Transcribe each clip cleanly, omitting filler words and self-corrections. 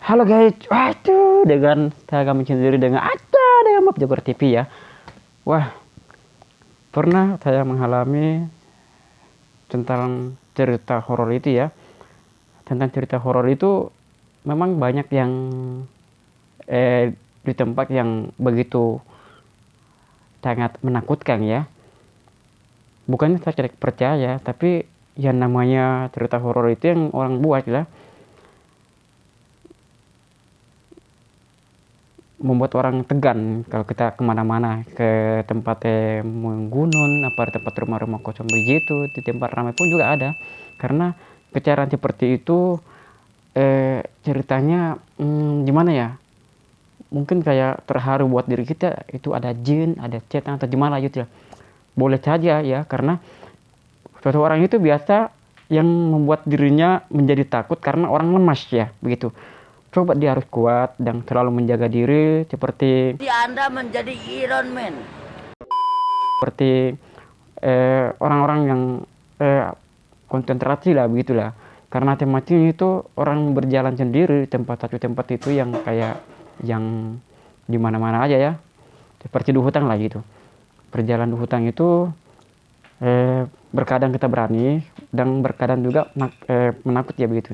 Halo guys, waduh dengan saya kami sendiri dengan ada dengan Bob Jabar TV ya. Wah, pernah saya mengalami tentang cerita horor itu ya. Tentang cerita horor itu memang banyak yang di tempat yang begitu sangat menakutkan ya. Bukannya saya tidak percaya, tapi yang namanya cerita horor itu yang orang buat ya, membuat orang tegan kalau kita kemana-mana ke tempat menggunung apa tempat rumah-rumah kosong begitu, di tempat ramai pun juga ada, karena kecerahan seperti itu ceritanya gimana ya, mungkin kayak terharu buat diri kita, itu ada jin, ada setan atau gimana gitu ya, boleh saja ya, karena suatu orang itu biasa yang membuat dirinya menjadi takut karena orang lemas ya begitu. Coba dia harus kuat dan selalu menjaga diri seperti Anda menjadi Iron Man. orang-orang yang konsentrasi lah begitulah. Karena temanya itu orang berjalan sendiri tempat satu tempat itu yang kayak yang di mana-mana aja ya. Seperti di hutan lah gitu. Perjalanan di hutan itu berkadang kita berani dan berkadang juga menakut ya begitu.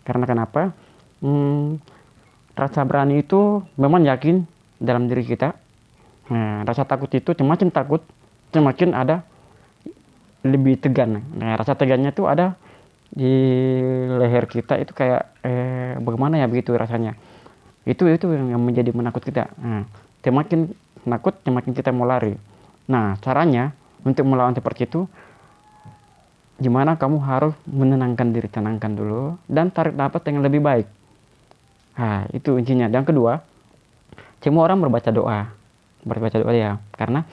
Karena kenapa? Rasa berani itu memang yakin dalam diri kita. Nah, rasa takut itu semakin takut, semakin ada lebih tegan. Nah, rasa tegannya itu ada di leher kita itu kayak bagaimana ya begitu rasanya. Itu yang menjadi menakut kita. Nah, semakin takut, semakin kita mau lari. Nah, caranya untuk melawan seperti itu, gimana kamu harus menenangkan diri, tenangkan dulu dan tarik nafas dengan lebih baik. Nah, itu intinya. Dan kedua, semua orang berbaca doa ya, karena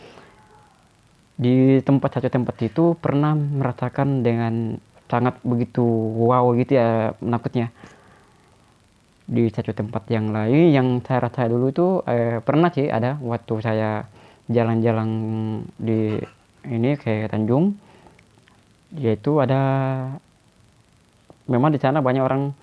di satu tempat itu pernah merasakan dengan sangat begitu wow gitu ya menakutnya. Di satu tempat yang lain yang saya rasa dulu itu pernah sih ada waktu saya jalan-jalan di ini kayak Tanjung, yaitu ada memang di sana banyak orang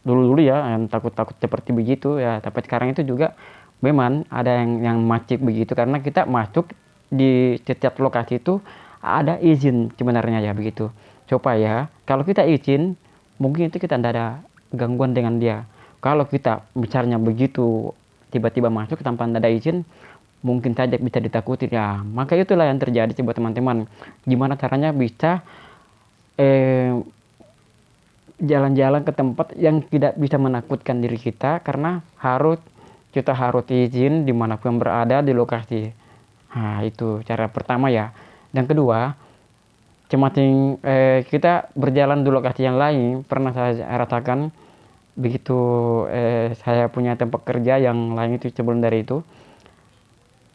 dulu-dulu ya yang takut-takut seperti begitu ya, tapi sekarang itu juga memang ada yang macet begitu, karena kita masuk di setiap lokasi itu ada izin sebenarnya ya begitu. Coba ya, kalau kita izin mungkin itu kita tidak ada gangguan dengan dia. Kalau kita misalnya begitu tiba-tiba masuk tanpa ada izin, mungkin saja bisa ditakuti ya. Maka itulah yang terjadi coba teman-teman. Gimana caranya bisa eh, jalan-jalan ke tempat yang tidak bisa menakutkan diri kita, karena kita harus izin dimanapun berada di lokasi. Nah, itu cara pertama ya. Dan kedua, semakin kita berjalan di lokasi yang lain, pernah saya rasakan begitu saya punya tempat kerja yang lain itu sebelum dari itu,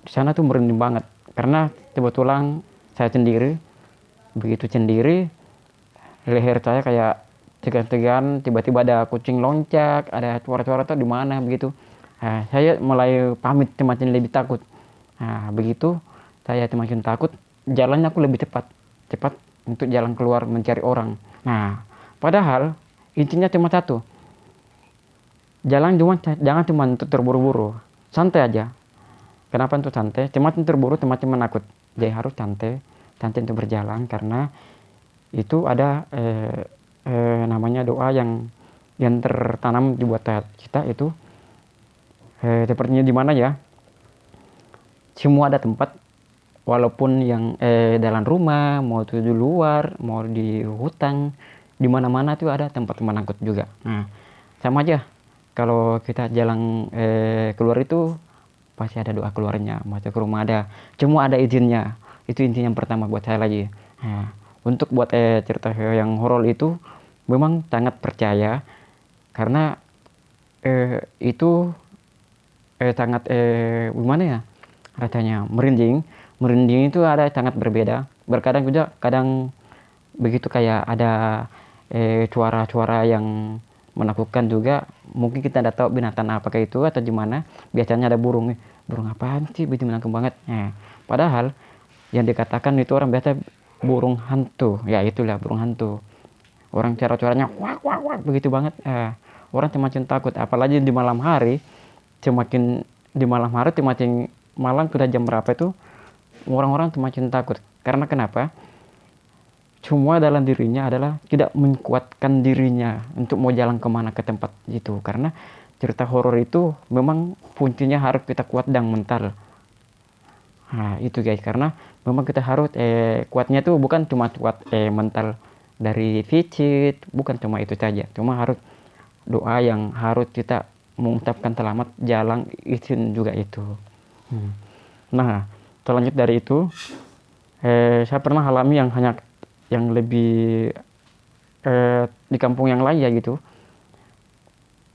di sana tuh merinding banget karena kebetulan saya sendiri, begitu sendiri leher saya kayak tegan-tegan, tiba-tiba ada kucing loncak, ada suara-suara tuh di mana begitu. Nah, saya mulai pamit, semakin lebih takut. Nah, begitu saya semakin takut, jalannya aku lebih cepat untuk jalan keluar mencari orang. Nah, padahal intinya cuma satu, jangan cuma untuk terburu-buru, santai aja. Kenapa untuk santai? Semakin terburu semakin menakut. Jadi harus santai, santai untuk berjalan, karena itu ada namanya doa yang tertanam di buat kita itu sepertinya di mana ya, semua ada tempat, walaupun yang dalam rumah, mau itu di luar, mau di hutan, di mana-mana tuh ada tempat menakut juga. Nah, sama aja kalau kita jalan keluar itu pasti ada doa keluarnya, masuk ke rumah ada, semua ada izinnya. Itu intinya yang pertama buat saya lagi. Nah, untuk buat cerita yang horor itu memang sangat percaya, karena itu sangat gimana ya rasanya, merinding itu ada sangat berbeda, berkadang juga kadang begitu kayak ada suara-suara yang menakutkan juga, mungkin kita tidak tahu binatang apakah itu atau gimana. Biasanya ada burung apaan sih begitu menakutkan banget. Nah, padahal yang dikatakan itu orang biasa burung hantu ya, itulah burung hantu. Orang cara-caranya wak wak wak begitu banget, orang semakin takut, apalagi di malam hari. Semakin di malam hari, semakin malam sudah jam berapa itu orang-orang semakin takut. Karena kenapa? Semua dalam dirinya adalah tidak menguatkan dirinya untuk mau jalan kemana ke tempat itu. Karena cerita horor itu memang kuncinya harus kita kuat dan mental. Nah itu guys, karena memang kita harus kuatnya tuh bukan cuma kuat mental dari fisik, bukan cuma itu saja, cuma harus doa yang harus kita mengucapkan selamat jalan izin juga itu. Nah selanjut dari itu saya pernah alami yang lebih di kampung yang lain ya gitu.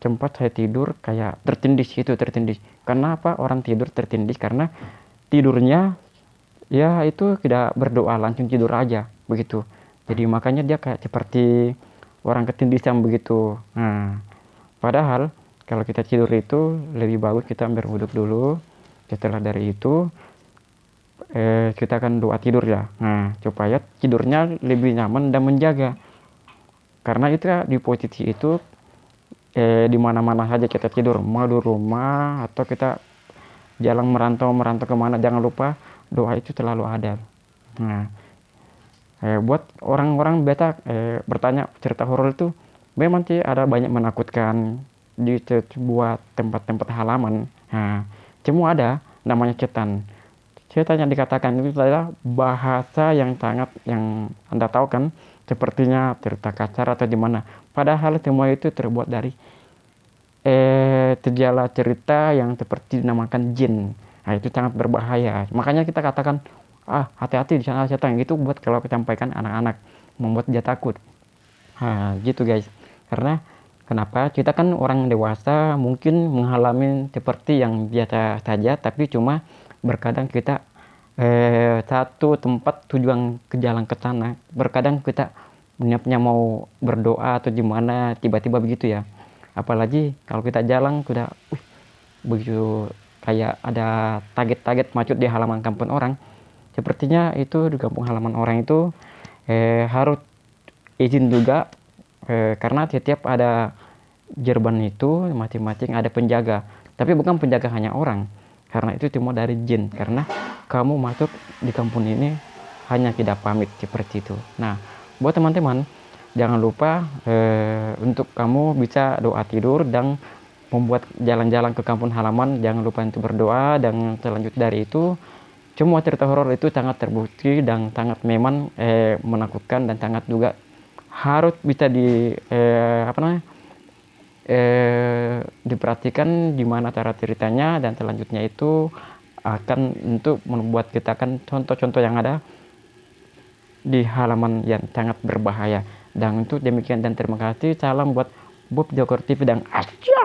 Tempat saya tidur kayak tertindih. Karena apa orang tidur tertindih? Karena tidurnya ya itu tidak berdoa, langsung tidur aja begitu. Jadi makanya dia kayak seperti orang ketindisan begitu. Nah padahal kalau kita tidur itu lebih bagus kita berwuduk dulu. Setelah dari itu kita akan doa tidur ya. Nah supaya tidurnya lebih nyaman dan menjaga. Karena itu ya, di posisi itu di mana-mana saja kita tidur, mau di rumah atau kita jalan merantau kemana, jangan lupa doa itu selalu ada. Nah buat orang-orang biasa bertanya cerita horor itu memang sih ada banyak menakutkan di sebuah tempat-tempat halaman. Nah semua ada namanya setan yang dikatakan itu adalah bahasa yang sangat yang Anda tahu kan, sepertinya cerita kasar atau gimana. Padahal semua itu terbuat dari gejala cerita yang seperti dinamakan jin. Nah itu sangat berbahaya. Makanya kita katakan hati-hati di sana setan, itu buat kalau kita sampaikan anak-anak, membuat dia takut. Nah gitu guys. Karena kenapa? Kita kan orang dewasa mungkin mengalami seperti yang biasa saja, tapi cuma berkadang kita satu tempat tujuan ke jalan ke sana, berkadang kita niatnya mau berdoa atau gimana tiba-tiba begitu ya. Apalagi kalau kita jalan sudah begitu kayak ada target macut di halaman kampung orang, sepertinya itu di kampung halaman orang itu harus izin juga karena setiap ada gerbang itu masing-masing ada penjaga, tapi bukan penjaga hanya orang, karena itu cuma dari jin. Karena kamu masuk di kampung ini hanya tidak pamit seperti itu. Nah buat teman-teman jangan lupa untuk kamu bisa doa tidur dan membuat jalan-jalan ke kampung halaman, jangan lupa untuk berdoa. Dan selanjutnya dari itu semua cerita horor itu sangat terbukti dan sangat memang menakutkan dan sangat juga harus bisa diperhatikan gimana cara ceritanya. Dan selanjutnya itu akan untuk membuat kita kan contoh-contoh yang ada di halaman yang sangat berbahaya. Dan untuk demikian dan terima kasih, salam buat Bob Jokor TV dan aja.